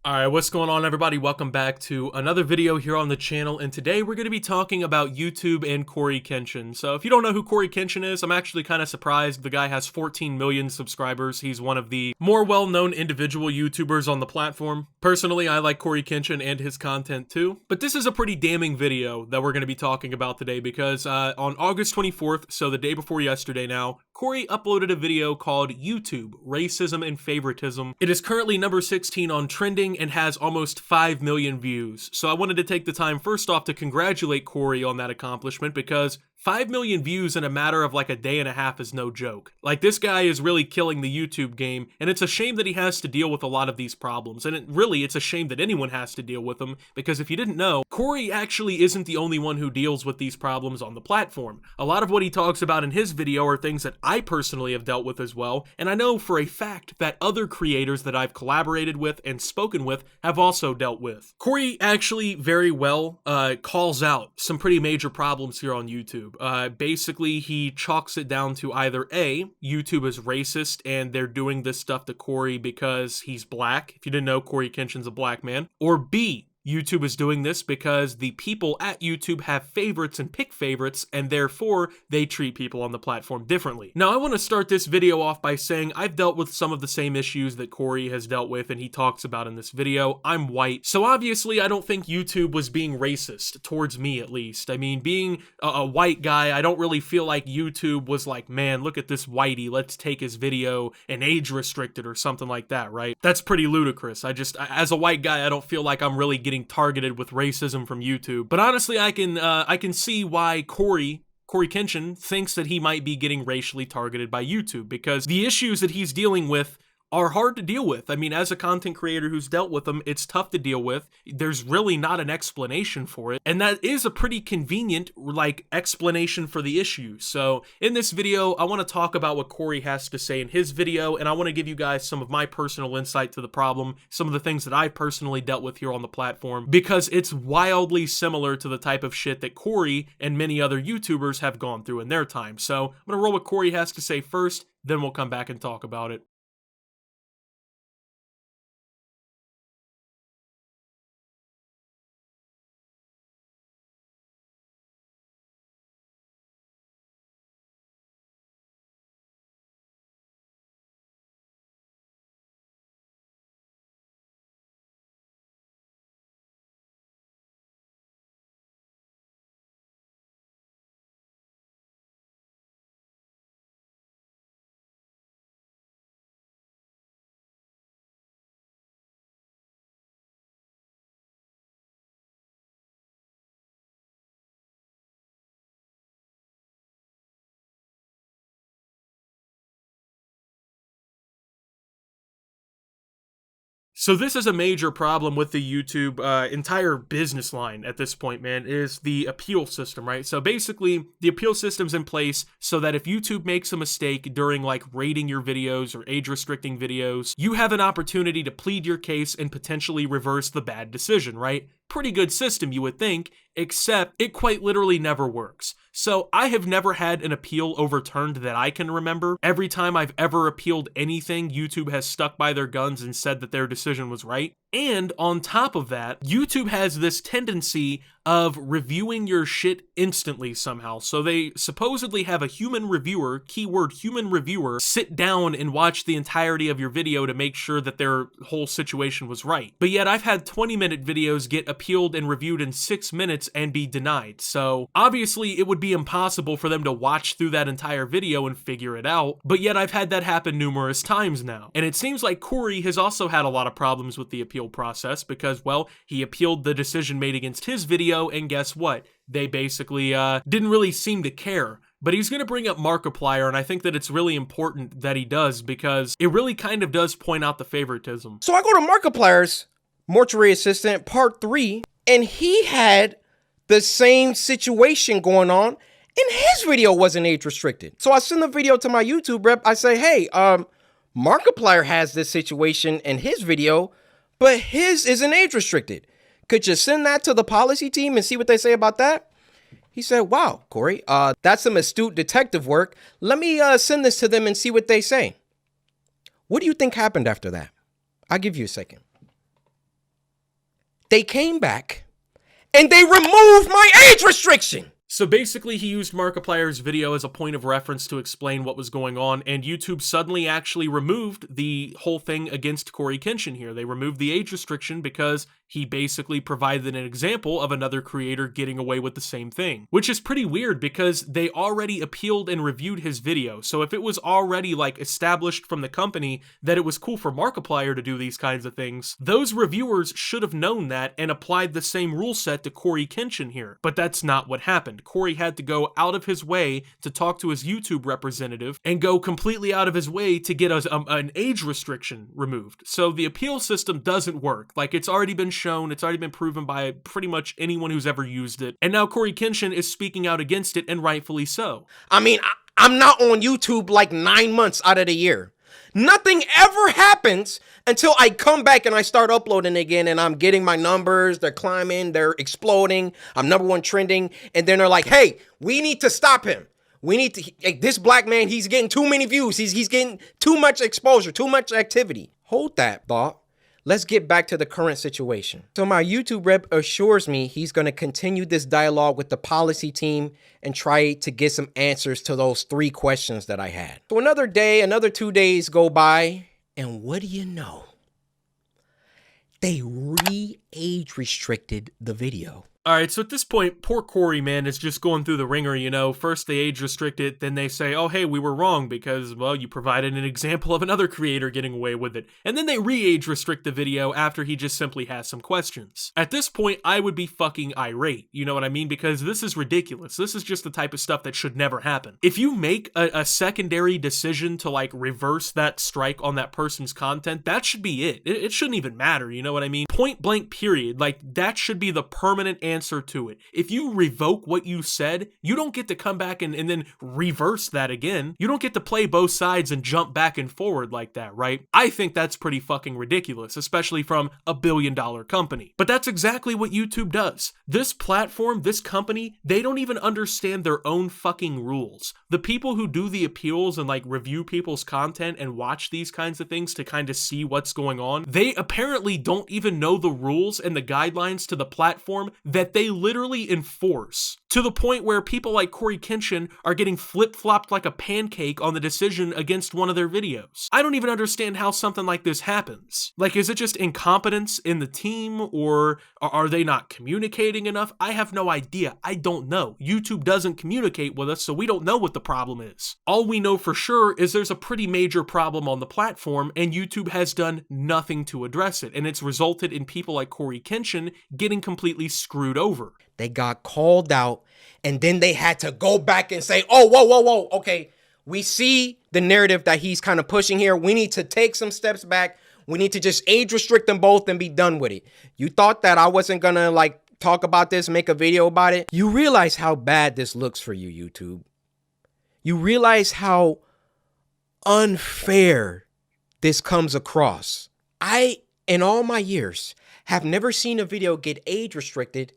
Alright, what's going on everybody? Welcome back to another video here on the channel, and today we're going to be talking about YouTube and CoryxKenshin. So if you don't know who CoryxKenshin is, I'm actually kind of surprised. The guy has 14 million subscribers. He's one of the more well-known individual YouTubers on the platform. Personally, I like CoryxKenshin and his content too. But this is a pretty damning video that we're going to be talking about today because on August 24th, so the day before yesterday now, Cory uploaded a video called YouTube, Racism and Favoritism. It is currently number 16 on trending and has almost 5 million views. So I wanted to take the time first off to congratulate Cory on that accomplishment because 5 million views in a matter of like a day and a half is no joke. Like, this guy is really killing the YouTube game, and it's a shame that he has to deal with a lot of these problems. And it's a shame that anyone has to deal with them, because if you didn't know, Cory actually isn't the only one who deals with these problems on the platform. A lot of what he talks about in his video are things that I personally have dealt with as well, and I know for a fact that other creators that I've collaborated with and spoken with have also dealt with. Cory actually very well calls out some pretty major problems here on YouTube. Basically, he chalks it down to either A, YouTube is racist and they're doing this stuff to Cory because he's black. If you didn't know, CoryxKenshin's a black man. Or B, YouTube is doing this because the people at YouTube have favorites and pick favorites, and therefore they treat people on the platform differently. Now, I want to start this video off by saying I've dealt with some of the same issues that Cory has dealt with and he talks about in this video. I'm white, so obviously I don't think YouTube was being racist, towards me at least. I mean, being a white guy, I don't really feel like YouTube was like, man, look at this whitey, let's take his video and age restrict it or something like that, right? That's pretty ludicrous. As a white guy, I don't feel like I'm really getting targeted with racism from YouTube. But honestly, I can see why CoryxKenshin thinks that he might be getting racially targeted by YouTube, because the issues that he's dealing with are hard to deal with. I mean, as a content creator who's dealt with them, it's tough to deal with. There's really not an explanation for it, and that is a pretty convenient, like, explanation for the issue. So in this video, I want to talk about what Cory has to say in his video, and I want to give you guys some of my personal insight to the problem, some of the things that I've personally dealt with here on the platform, because it's wildly similar to the type of shit that Cory and many other YouTubers have gone through in their time. So I'm gonna roll what Cory has to say first, then we'll come back and talk about it. So this is a major problem with the YouTube entire business line at this point, man, is the appeal system, right? So basically, the appeal system's in place so that if YouTube makes a mistake during like rating your videos or age restricting videos, you have an opportunity to plead your case and potentially reverse the bad decision, right? Pretty good system, you would think, except it quite literally never works. So I have never had an appeal overturned that I can remember. Every time I've ever appealed anything, YouTube has stuck by their guns and said that their decision was right. And on top of that, YouTube has this tendency of reviewing your shit instantly somehow. So they supposedly have a human reviewer, keyword human reviewer, sit down and watch the entirety of your video to make sure that their whole situation was right. But yet I've had 20-minute videos get appealed and reviewed in 6 minutes and be denied. So obviously it would be impossible for them to watch through that entire video and figure it out. But yet I've had that happen numerous times now. And it seems like Cory has also had a lot of problems with the appeal process because, well, he appealed the decision made against his video, and guess what? They basically didn't really seem to care. But he's going to bring up Markiplier, and I think that it's really important that he does because it really kind of does point out the favoritism. So I go to Markiplier's Mortuary Assistant Part 3, and he had the same situation going on, and his video wasn't age restricted. So I send the video to my YouTube rep. I say, hey, Markiplier has this situation in his video, but his isn't age restricted. Could you send that to the policy team and see what they say about that? He said, wow, Cory, that's some astute detective work. Let me send this to them and see what they say. What do you think happened after that? I'll give you a second. they came back and they removed my age restriction. So basically, he used Markiplier's video as a point of reference to explain what was going on, and YouTube suddenly actually removed the whole thing against CoryKenshin here. They removed the age restriction because he basically provided an example of another creator getting away with the same thing. Which is pretty weird because they already appealed and reviewed his video, so if it was already like established from the company that it was cool for Markiplier to do these kinds of things, those reviewers should have known that and applied the same rule set to CoryKenshin here. But that's not what happened. Cory had to go out of his way to talk to his YouTube representative and go completely out of his way to get an age restriction removed. So the appeal system doesn't work. Like, it's already been shown, it's already been proven by pretty much anyone who's ever used it. And now CoryKenshin is speaking out against it, and rightfully so. I mean, I'm not on YouTube like 9 months out of the year. Nothing ever happens until I come back and I start uploading again, and I'm getting my numbers, they're climbing, they're exploding, I'm #1 trending, and then they're like, hey, we need to stop him. We need to, this black man, he's getting too many views, he's getting too much exposure, too much activity. Hold that thought. Let's get back to the current situation. So my YouTube rep assures me he's going to continue this dialogue with the policy team and try to get some answers to those 3 questions that I had. So another day, another 2 days go by, and what do you know? They re-age restricted the video. Alright, so at this point, poor Cory, man, is just going through the ringer, you know. First they age restrict it, then they say, oh, hey, we were wrong because, well, you provided an example of another creator getting away with it. And then they re-age restrict the video after he just simply has some questions. At this point, I would be fucking irate, you know what I mean? Because this is ridiculous. This is just the type of stuff that should never happen. If you make a secondary decision to, like, reverse that strike on that person's content, that should be it. It shouldn't even matter, you know what I mean? Point blank period. Like, that should be the permanent answer to it. If you revoke what you said, you don't get to come back and then reverse that again. You don't get to play both sides and jump back and forward like that, right? I think that's pretty fucking ridiculous, especially from a billion-dollar company. But that's exactly what YouTube does. This platform, this company, they don't even understand their own fucking rules. The people who do the appeals and like review people's content and watch these kinds of things to kind of see what's going on, they apparently don't even know the rules and the guidelines to the platform that they literally enforce, to the point where people like CoryKenshin are getting flip-flopped like a pancake on the decision against one of their videos. I don't even understand how something like this happens. Like, is it just incompetence in the team, or are they not communicating enough? I have no idea. I don't know. YouTube doesn't communicate with us, so we don't know what the problem is. All we know for sure is there's a pretty major problem on the platform, and YouTube has done nothing to address it, and it's resulted in people like CoryKenshin getting completely screwed over. They got called out, and then they had to go back and say, oh, whoa, okay, we see the narrative that he's kind of pushing here. We need to take some steps back. We need to just age restrict them both and be done with it. You thought that I wasn't gonna like talk about this, make a video about it? You realize how bad this looks for you, YouTube. You realize how unfair this comes across. I, in all my years, have never seen a video get age restricted,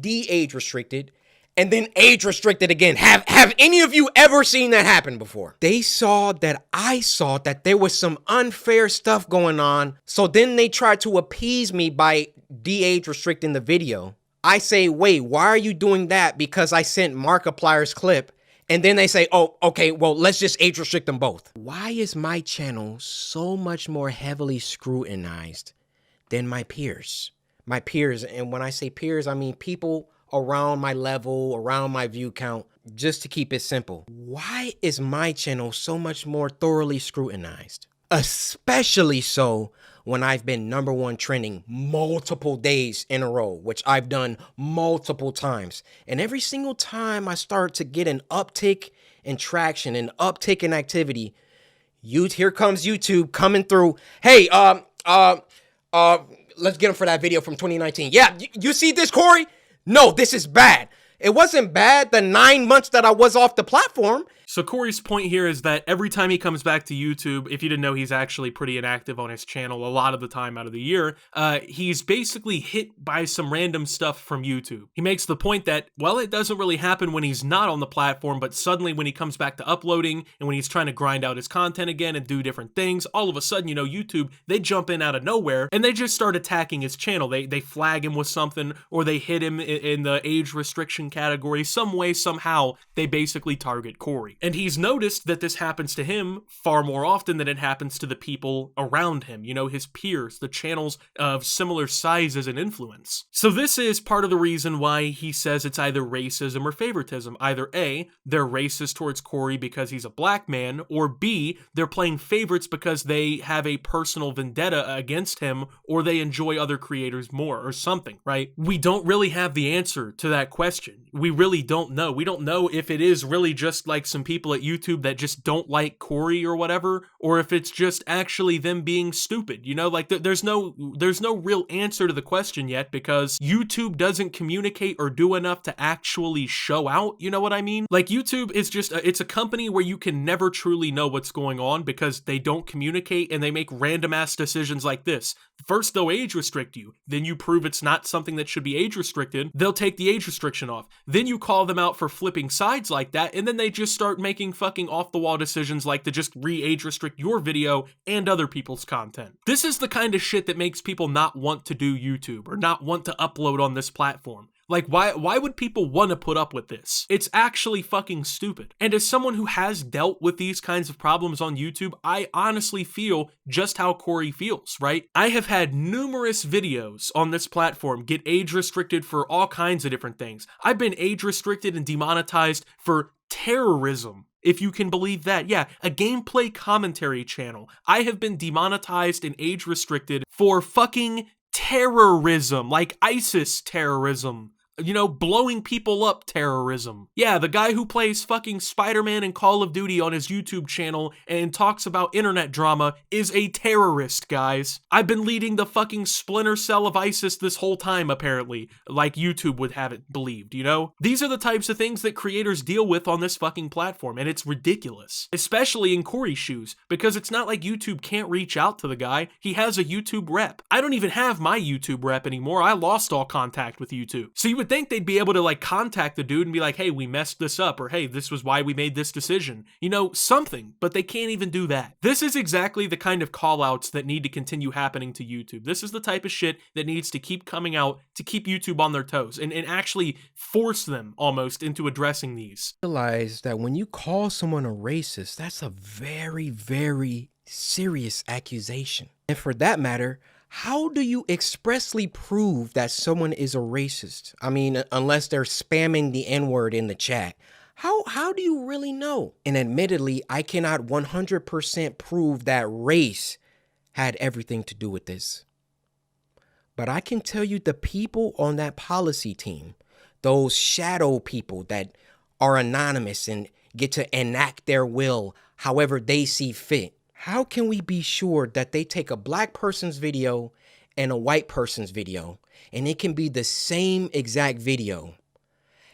de-age restricted, and then age restricted again. Have any of you ever seen that happen before? They saw that I saw that there was some unfair stuff going on, so then they tried to appease me by de-age restricting the video. I say, wait, why are you doing that? Because I sent Markiplier's clip. And then they say, oh, okay, well, let's just age restrict them both. Why is my channel so much more heavily scrutinized than my peers? My peers, and when I say peers, I mean people around my level, around my view count, just to keep it simple. Why is my channel so much more thoroughly scrutinized? Especially so when I've been #1 trending multiple days in a row, which I've done multiple times. And every single time I start to get an uptick in traction, an uptick in activity, here comes YouTube coming through. Hey, let's get him for that video from 2019. Yeah, you see this, Cory? No, this is bad. It wasn't bad the 9 months that I was off the platform. So Cory's point here is that every time he comes back to YouTube, if you didn't know, he's actually pretty inactive on his channel a lot of the time out of the year, he's basically hit by some random stuff from YouTube. He makes the point that, well, it doesn't really happen when he's not on the platform, but suddenly when he comes back to uploading and when he's trying to grind out his content again and do different things, all of a sudden, you know, YouTube, they jump in out of nowhere and they just start attacking his channel. They flag him with something, or they hit him in the age restriction category. Some way, somehow, they basically target Cory. And he's noticed that this happens to him far more often than it happens to the people around him, you know, his peers, the channels of similar sizes and influence. So this is part of the reason why he says it's either racism or favoritism. Either A, they're racist towards Cory because he's a black man, or B, they're playing favorites because they have a personal vendetta against him, or they enjoy other creators more, or something, right? We don't really have the answer to that question. We really don't know. We don't know if it is really just like some people at YouTube that just don't like Cory or whatever, or if it's just actually them being stupid, you know? Like there's no real answer to the question yet, because YouTube doesn't communicate or do enough to actually show out, you know what I mean? Like YouTube is just, it's a company where you can never truly know what's going on because they don't communicate and they make random ass decisions like this. First, they'll age restrict you. Then you prove it's not something that should be age restricted. They'll take the age restriction off. Then you call them out for flipping sides like that, and then they just start making fucking off-the-wall decisions like to just re-age restrict your video and other people's content. This is the kind of shit that makes people not want to do YouTube or not want to upload on this platform. Like, why would people want to put up with this? It's actually fucking stupid. And as someone who has dealt with these kinds of problems on YouTube, I honestly feel just how Cory feels, right? I have had numerous videos on this platform get age restricted for all kinds of different things. I've been age restricted and demonetized for terrorism, if you can believe that. Yeah, a gameplay commentary channel. I have been demonetized and age restricted for fucking terrorism, like ISIS terrorism. You know, blowing people up terrorism. Yeah, the guy who plays fucking Spider-Man and Call of Duty on his YouTube channel and talks about internet drama is a terrorist, guys. I've been leading the fucking splinter cell of ISIS this whole time, apparently, like YouTube would have it believed, you know? These are the types of things that creators deal with on this fucking platform, and it's ridiculous. Especially in Cory's shoes, because it's not like YouTube can't reach out to the guy. He has a YouTube rep. I don't even have my YouTube rep anymore. I lost all contact with YouTube. So you would think they'd be able to like contact the dude and be like, hey, we messed this up, or hey, this was why we made this decision, you know, something, but they can't even do that. This is exactly the kind of call outs that need to continue happening to YouTube. This is the type of shit that needs to keep coming out to keep YouTube on their toes and actually force them almost into addressing these. Realize that when you call someone a racist, that's a very, very serious accusation. And for that matter, how do you expressly prove that someone is a racist? I mean, unless they're spamming the N-word in the chat. How do you really know? And admittedly, I cannot 100% prove that race had everything to do with this. But I can tell you the people on that policy team, those shadow people that are anonymous and get to enact their will however they see fit. How can we be sure that they take a black person's video and a white person's video, and it can be the same exact video,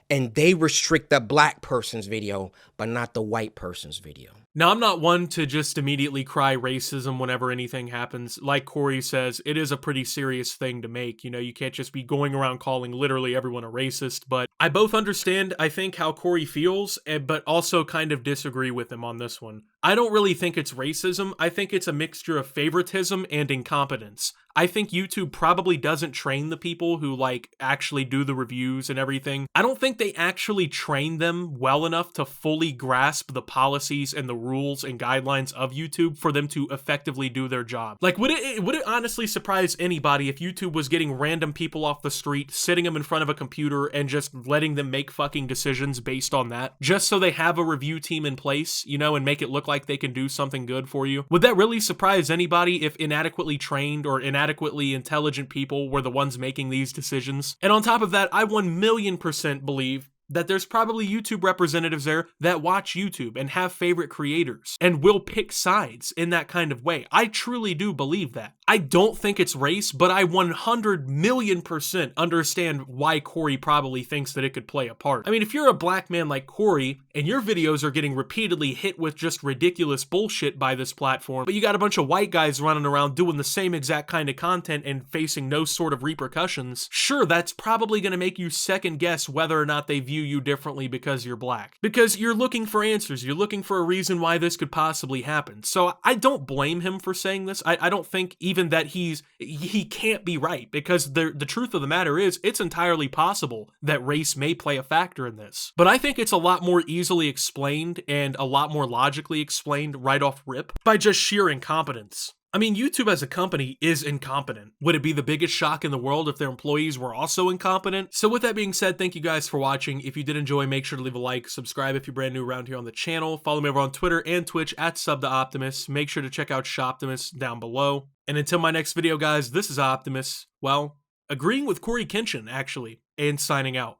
and they restrict the black person's video, but not the white person's video? Now, I'm not one to just immediately cry racism whenever anything happens. Like Cory says, it is a pretty serious thing to make. You know, you can't just be going around calling literally everyone a racist. But I both understand, I think, how Cory feels, but also kind of disagree with him on this one. I don't really think it's racism. I think it's a mixture of favoritism and incompetence. I think YouTube probably doesn't train the people who like actually do the reviews and everything. I don't think they actually train them well enough to fully grasp the policies and the rules and guidelines of YouTube for them to effectively do their job. Like, would it honestly surprise anybody if YouTube was getting random people off the street, sitting them in front of a computer and just letting them make fucking decisions based on that, just so they have a review team in place, you know, and make it look like they can do something good for you? Would that really surprise anybody if inadequately trained or inadequately intelligent people were the ones making these decisions? And on top of that, I 1,000,000% believe that there's probably YouTube representatives there that watch YouTube and have favorite creators and will pick sides in that kind of way. I truly do believe that. I don't think it's race, but I 100,000,000% understand why Cory probably thinks that it could play a part. I mean, if you're a black man like Cory and your videos are getting repeatedly hit with just ridiculous bullshit by this platform, but you got a bunch of white guys running around doing the same exact kind of content and facing no sort of repercussions, sure, that's probably going to make you second guess whether or not they view you differently because you're black. Because you're looking for answers, you're looking for a reason why this could possibly happen. So I don't blame him for saying this. I don't think even that he can't be right, because the truth of the matter is it's entirely possible that race may play a factor in this. But I think it's a lot more easily explained and a lot more logically explained right off rip by just sheer incompetence. I mean, YouTube as a company is incompetent. Would it be the biggest shock in the world if their employees were also incompetent? So with that being said, thank you guys for watching. If you did enjoy, make sure to leave a like, subscribe if you're brand new around here on the channel, follow me over on Twitter and Twitch at @SubTheOptimus. Make sure to check out Shoptimus down below. And until my next video, guys, this is Optimus, well, agreeing with CoryKenshin, actually, and signing out.